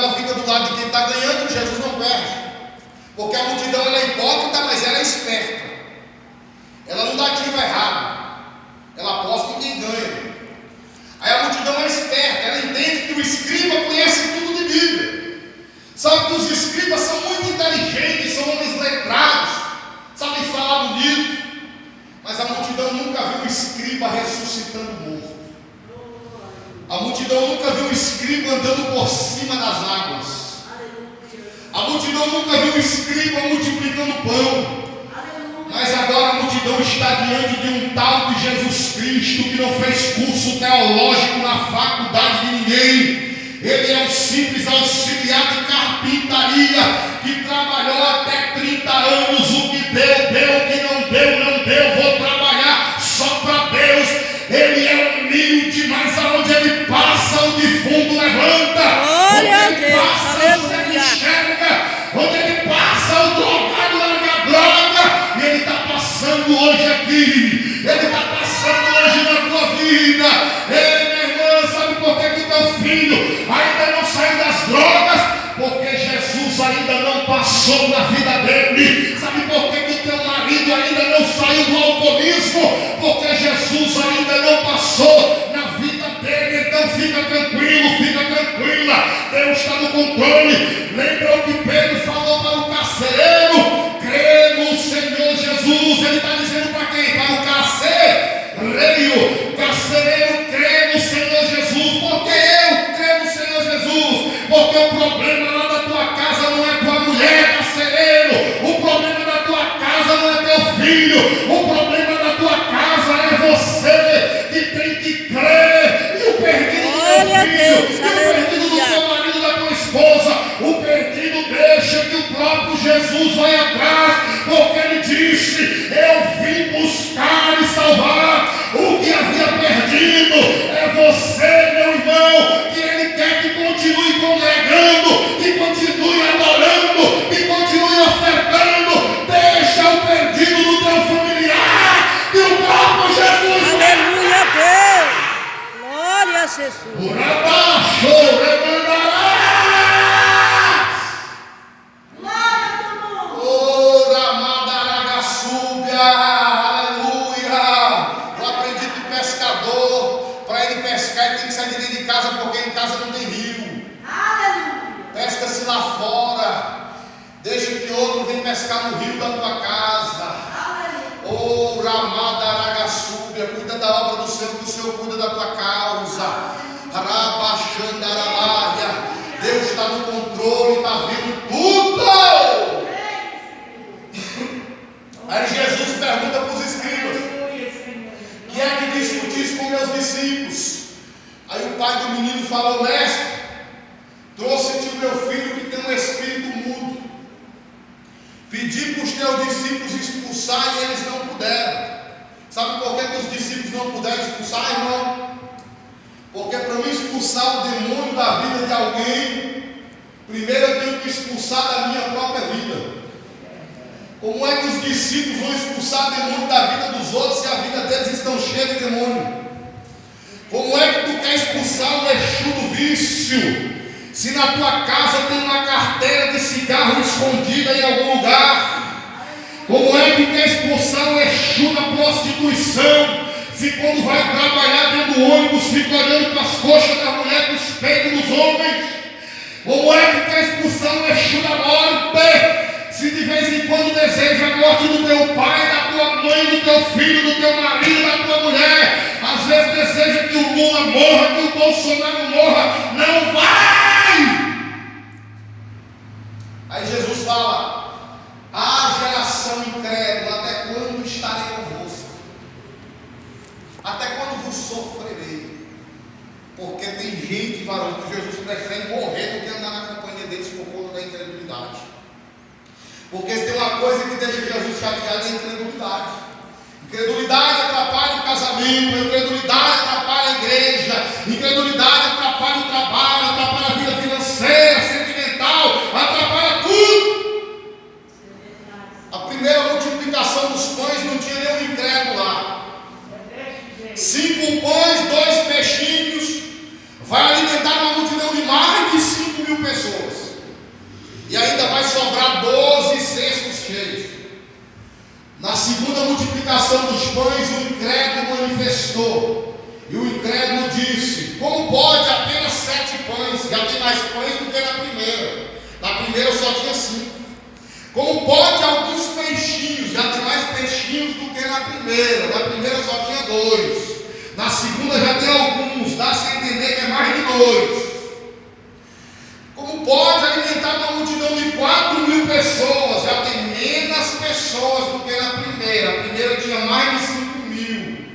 ela fica do lado de quem está ganhando, Jesus não perde. Porque a multidão ela é hipócrita, mas ela é esperta. Ela não dá tiro errado. Ela aposta em quem ganha. Aí a multidão é esperta, ela entende que o escriba conhece tudo de Bíblia. Sabe que os escribas são muito inteligentes, são homens letrados, sabem falar bonito. Mas a multidão nunca viu um escriba ressuscitando morto. A multidão nunca viu um escriba andando por cima das águas. A multidão nunca viu um escriba multiplicando pão. Mas agora a multidão está diante de um tal de Jesus Cristo que não fez curso teológico na faculdade de ninguém. Ele é um simples auxiliar de carpintaria que trabalhou até 30 anos. O que deu, deu. O que não deu, não deu. Vou trabalhar só para Deus. Ele é humilde, mas aonde ele passa, o defunto levanta. Glória a Onde ele Deus, passa, aleluia. você enxerga. Onde ele passa, o drogado larga a droga. E ele está passando hoje aqui. Ele está passando hoje na tua vida. Ei, minha irmã, sabe por que o teu filho ainda não saiu das drogas? Porque Jesus ainda não passou na vida dele. Sabe por que o teu marido ainda não saiu do alcoolismo? Porque Jesus ainda não passou na vida dele. Então fica tranquilo, fica tranquila. Deus está no controle. Lembra o que Pedro falou para o carcereiro? Crê no Senhor Jesus. Ele está dizendo para quem? Para o carcereiro. Carcereiro, crê no Senhor Jesus. Por que eu creio no Senhor Jesus? Porque o problema lá da tua casa não é tua mulher, carcereiro. O problema da tua casa não é teu filho. O problema da tua casa é você que tem que crer. E o perdido do teu filho, e o perdido do teu marido, da tua esposa, o perdido deixa que o próprio Jesus vai atrás, porque ele disse: eu vim buscar e salvar o que havia perdido. É você, meu irmão, que ele quer que continue congregando, que continue adorando, que continue ofertando. Deixa o perdido do teu familiar, que o próprio Jesus vai. Aleluia, Deus. Glória a Jesus. Porque em casa não tem rio. Pesca-se lá fora. Deixa que outro venha pescar no rio da tua casa. Oh, Ramadaragasúbia, cuida da obra do Senhor, que o Senhor cuida da tua causa. Rabachandarabáia, Deus está no controle, está vendo tudo. Aí Jesus pergunta para os escribas: quem é que discutisse com meus discípulos? Aí o pai do menino falou: mestre, trouxe-te o meu filho que tem um espírito mudo. Pedi para os teus discípulos expulsar e eles não puderam. Sabe por que os discípulos não puderam expulsar, irmão? Porque para mim expulsar o demônio da vida de alguém, primeiro eu tenho que expulsar da minha própria vida. Como é que os discípulos vão expulsar o demônio da vida dos outros se a vida deles estão cheia de demônio? Como é que tu quer expulsar o Exu do vício, se na tua casa tem uma carteira de cigarro escondida em algum lugar? Como é que tu quer expulsar o Exu da prostituição, se quando vai trabalhar dentro do ônibus fica olhando para as coxas da mulher, para os peitos dos homens? Como é que quer expulsar o Exu da morte, se de vez em quando deseja a morte do teu pai, da tua mãe, do teu filho, do teu marido, da tua mulher? Às vezes deseja que o Lula morra, que o Bolsonaro morra. Não vai! Aí Jesus fala: a geração incrédula, até quando estarei convosco? Até quando vos sofrerei? Porque tem gente, varão, que Jesus prefere morrer do que andar na companhia deles por conta da incredulidade. Porque se tem uma coisa que deixa Jesus chateado, é a incredulidade. Incredulidade atrapalha o casamento, incredulidade atrapalha a igreja, incredulidade atrapalha o trabalho, atrapalha a vida financeira, sentimental, atrapalha tudo. A primeira multiplicação dos pães não tinha nenhum incrédulo lá. 5 pães, 2 peixinhos, vai alimentar uma multidão de mais de 5.000 pessoas. pães, o incrédulo manifestou. E o incrédulo disse: como pode apenas 7 pães? Já tem mais pães do que na primeira. Na primeira só tinha 5. Como pode alguns peixinhos? Já tem mais peixinhos do que na primeira. Na primeira só tinha 2. Na segunda já tem alguns. Dá-se a entender que é mais de 2. Como pode alimentar uma multidão de 4.000 pessoas? Já tem menos pessoas do que na primeira. A primeira tinha mais de 5.000.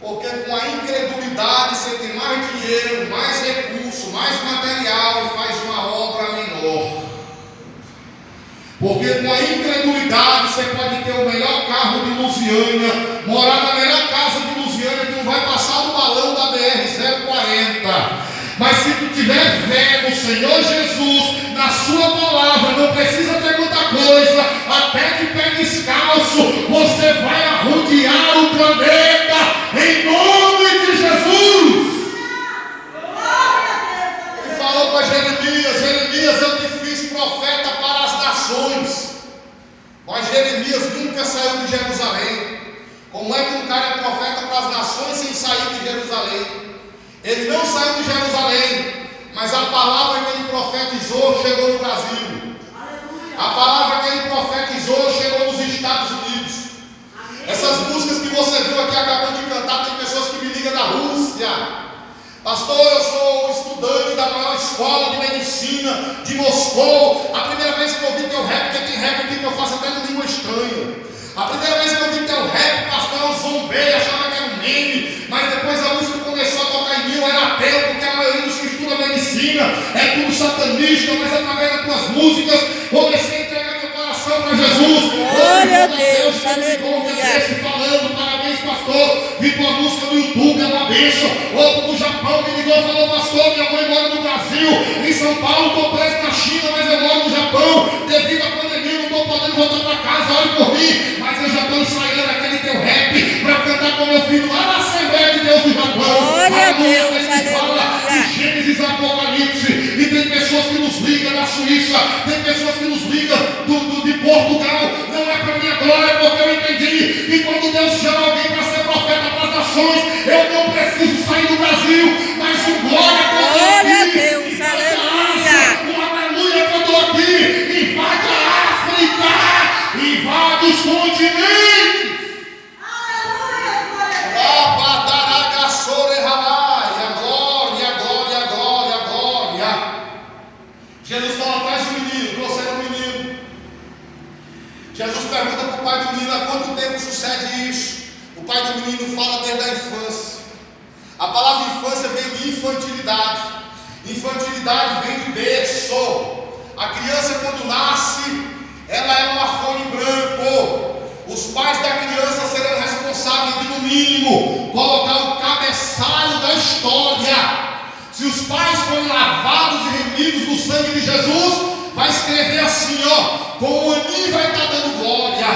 Porque com a incredulidade você tem mais dinheiro, mais recurso, mais material e faz uma obra menor. Porque com a incredulidade você pode ter o melhor carro de Lusiânia, morar na melhor casa de Lusiânia, que não vai passar do balão da BR-040. Mas se tu tiver fé no Senhor Jesus, na sua palavra, não precisa ter muita coisa, até de pé descalço, você vai arrodear o planeta, em nome de Jesus. Ele falou para Jeremias: Jeremias, eu te fiz profeta para as nações. Mas Jeremias nunca saiu de Jerusalém. Como é que um cara é profeta para as nações sem sair de Jerusalém? Ele não saiu de Jerusalém, mas a palavra que ele profetizou chegou no Brasil. A palavra que ele profetizou chegou nos Estados Unidos. Essas músicas que você viu aqui acabando de cantar, tem pessoas que me ligam da Rússia. Pastor, eu sou estudante da maior escola de medicina de Moscou. A primeira vez que eu ouvi teu rap, porque tem rap aqui que eu faço até em língua estranha. A primeira vez que eu ouvi teu rap, pastor, eu zombei, achava que era um meme. Mas depois a música começou a tocar em mim, eu era ateu, porque a maioria dos que estuda medicina é tudo satanista. Mas através das tuas músicas, comecei a entregar meu coração para Jesus. Glória a Deus, aleluia. Falando, parabéns, pastor. Vi tua música no YouTube, é uma bênção. Outro do Japão me ligou e falou: pastor, minha mãe mora no Brasil, em São Paulo, estou preso na China, mas eu moro no Japão. Devido à pandemia, não estou podendo voltar para casa, olhe por mim. Mas eu já estou ensaiando aquele teu rap para cantar com meu filho lá na Assembleia de Deus do Japão. Glória a Deus, ele fala de Gênesis e Apocalipse. E tem pessoas que nos ligam da Suíça, tem pessoas que nos ligam de Portugal. Não é para minha glória, porque eu entendi que quando Deus chama alguém para ser profeta para as nações, eu não preciso sair do Brasil, mas o glória que eu estou Glória a aqui, Deus, aleluia. o aleluia que eu estou aqui, invade a África, invade os continentes. Jesus fala: traz o menino, trouxeram o menino. Jesus pergunta para o pai do menino: há quanto tempo sucede isso? O pai do menino fala desde a infância. A palavra infância vem de infantilidade. Infantilidade vem de berço. A criança, quando nasce, ela é uma folha em branco. Os pais da criança serão responsáveis de, no mínimo, colocar o cabeçalho da história. Se os pais forem lavados e remidos no sangue de Jesus, vai escrever assim, ó: com 1 aninho vai estar dando glória,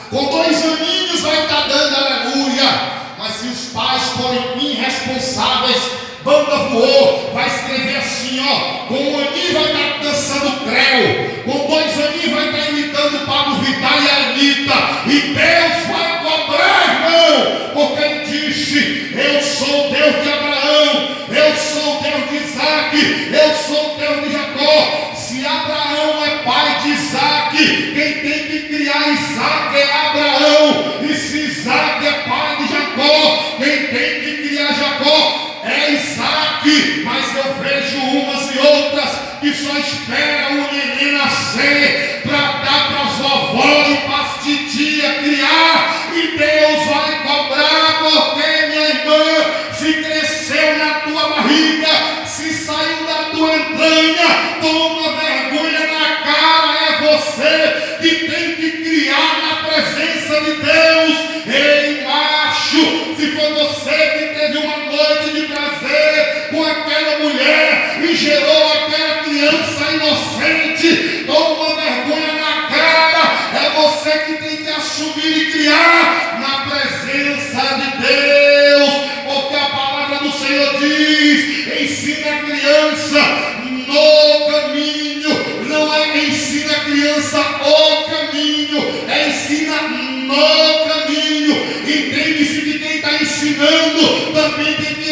com 2 aninhos vai estar dando aleluia. Mas se os pais forem irresponsáveis, banda voou, vai escrever assim, ó: com 1 aninho vai estar dançando creu, com 2 aninhos vai estar imitando Pablo Vittar e a Anitta. E Deus vai cobrar, irmão, porque ele disse: eu sou o Deus de Abraão, eu sou o Deus de Isaac, eu sou o Deus de Jacó. Se Abraão é pai de Isaac, quem tem que criar Isaac é Abraão. E se Isaac é pai de Jacó, quem tem que criar Jacó é Isaac. Mas eu vejo umas e outras que só esperam o neném nascer para dar para as vovó e para as titia criar. E Deus vai cobrar, porque, minha irmã, se cresceu na tua barriga, se saiu da tua entranha, toma vergonha na cara. É você que tem que criar na presença de Deus. Ei, macho, se foi você que teve uma noite de prazer com aquela mulher e gerou aquela criança inocente, toma vergonha na cara. É você que tem que assumir e criar na presença de Deus, porque a palavra do Senhor diz: ensina a criança no caminho. Não é ensina a criança o caminho, é ensina no caminho.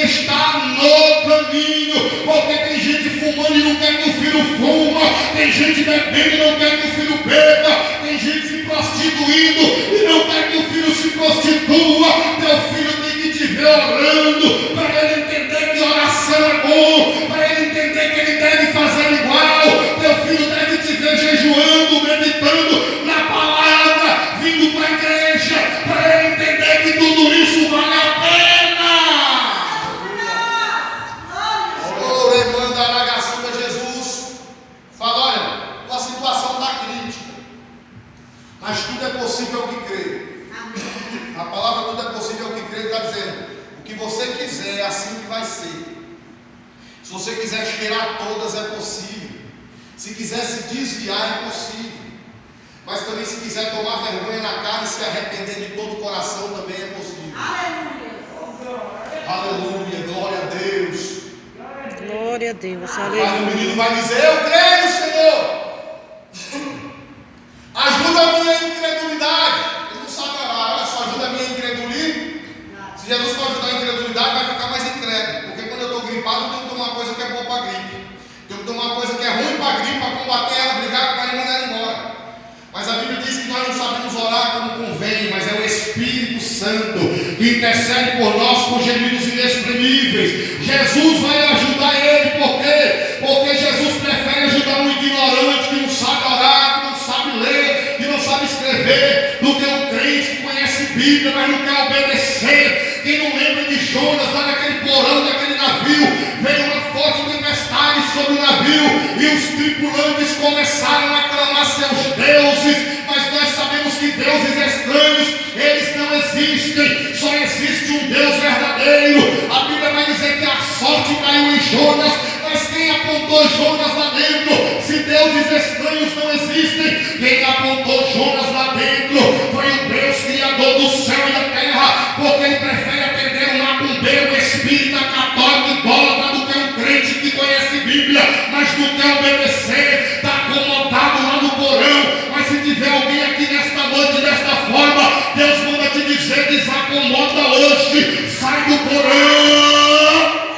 está no caminho, porque tem gente fumando e não quer que o filho fuma, tem gente bebendo e não quer que o filho beba, tem gente se prostituindo e não quer que o filho se prostitua. Teu filho tem que te ver orando, para ele entender que oração é bom, para ele entender que ele deve fazer igual. Teu filho deve te ver jejuando, meditando na palavra, vindo para a igreja, para ele entender que tudo isso vale a pena. Oh, Remanda Aragaçuda, Jesus fala: olha, a situação está crítica, mas tudo é possível ao que crê. A palavra tudo é possível ao que crê está dizendo: o que você quiser é assim que vai ser. Se você quiser cheirar todas, é possível. Se quiser se desviar, é possível. Mas também, se quiser tomar vergonha na cara e se arrepender de todo o coração, também é possível. Aleluia, glória a Deus. Glória a Deus, Mas o aleluia. menino vai dizer: eu creio, Senhor. Ajuda a minha incredulidade. Ele não sabe orar. Olha só, ajuda a minha incredulidade. Se Jesus for ajudar a incredulidade, vai ficar mais incrédulo. Porque quando eu estou gripado, eu tenho que tomar uma coisa que é boa para a gripe. Tenho que tomar uma coisa que é ruim para a gripe, para combater ela, brigar com ela e mandar ela embora. Mas a Bíblia diz que nós não sabemos orar como convém, mas é o Espírito Santo que intercede por nós com gemidos inexprimíveis. Jesus vai ajudar ele, por quê? Porque Jesus prefere ajudar um ignorante que não sabe orar, que não sabe ler, que não sabe escrever, do que um crente que conhece Bíblia, mas não quer obedecer. Quem não lembra de Jonas, lá naquele porão daquele navio, veio uma forte tempestade sobre o navio e os tripulantes começaram a clamar seus deuses, mas nós sabemos que deuses estranhos, eles não existem, só existe um Deus verdadeiro. A Bíblia vai dizer que a sorte caiu em Jonas, mas quem apontou Jonas lá dentro? Se deuses estranhos não existem, quem apontou Jonas lá dentro foi o Deus criador do céu e da terra, porque ele prefere atender um macumbeiro, espírita, católico, idólatra, do que um crente que conhece Bíblia, mas não quer obedecer, está acomodado lá no porão. Mas se tiver alguém aqui nesta noite, desta forma, Deus manda te dizer: desacomoda hoje, sai do porão.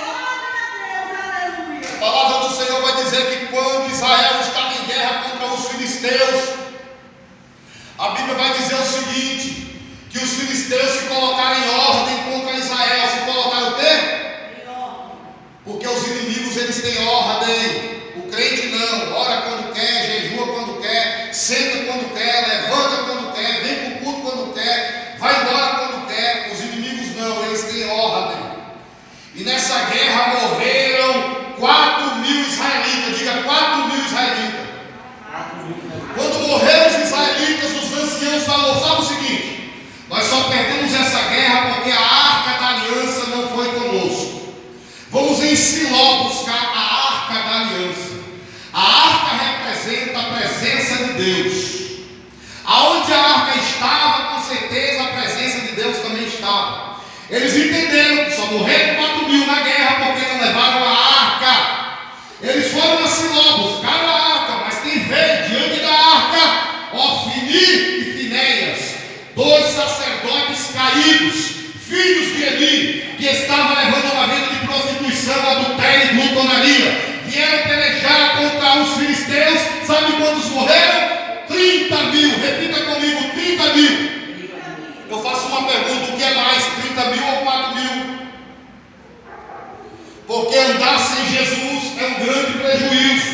A palavra do Senhor vai dizer que quando Israel estava em guerra contra os filisteus, a Bíblia vai dizer o seguinte: que os filisteus se colocaram em ordem contra Israel. Se colocaram o quê? Porque os inimigos, eles têm ordem. O crente não, ora quando quer, jejua quando quer, senta quando quer, levanta quando quer, vem para o culto quando quer, vai embora quando quer. Os inimigos não, eles têm ordem. E nessa guerra morreram 4.000 israelitas. Diga, 4.000 israelitas. Quando morreram os israelitas, os anciãos falaram: sabe o seguinte, nós só perdemos essa guerra porque a arca da aliança não foi conosco. Vamos em Siló buscar a arca da aliança. A arca representa a presença de Deus. Aonde a arca estava, com certeza a presença de Deus também estava. Eles entenderam que só morreram 4.000 na guerra porque não levaram a arca. Eles foram a Siló, buscaram a arca, mas quem veio diante da arca? Ofni e Finéias, 2 sacerdotes caídos, filhos de Eli, que estavam levando uma vida de prostituição, adultério e glutonaria. Vieram pelejar contra os filisteus. Sabe quantos morreram? 30.000. Repita comigo: 30.000. Eu faço uma pergunta: o que é mais, 30.000 ou 4.000? Porque andar sem Jesus é um grande prejuízo.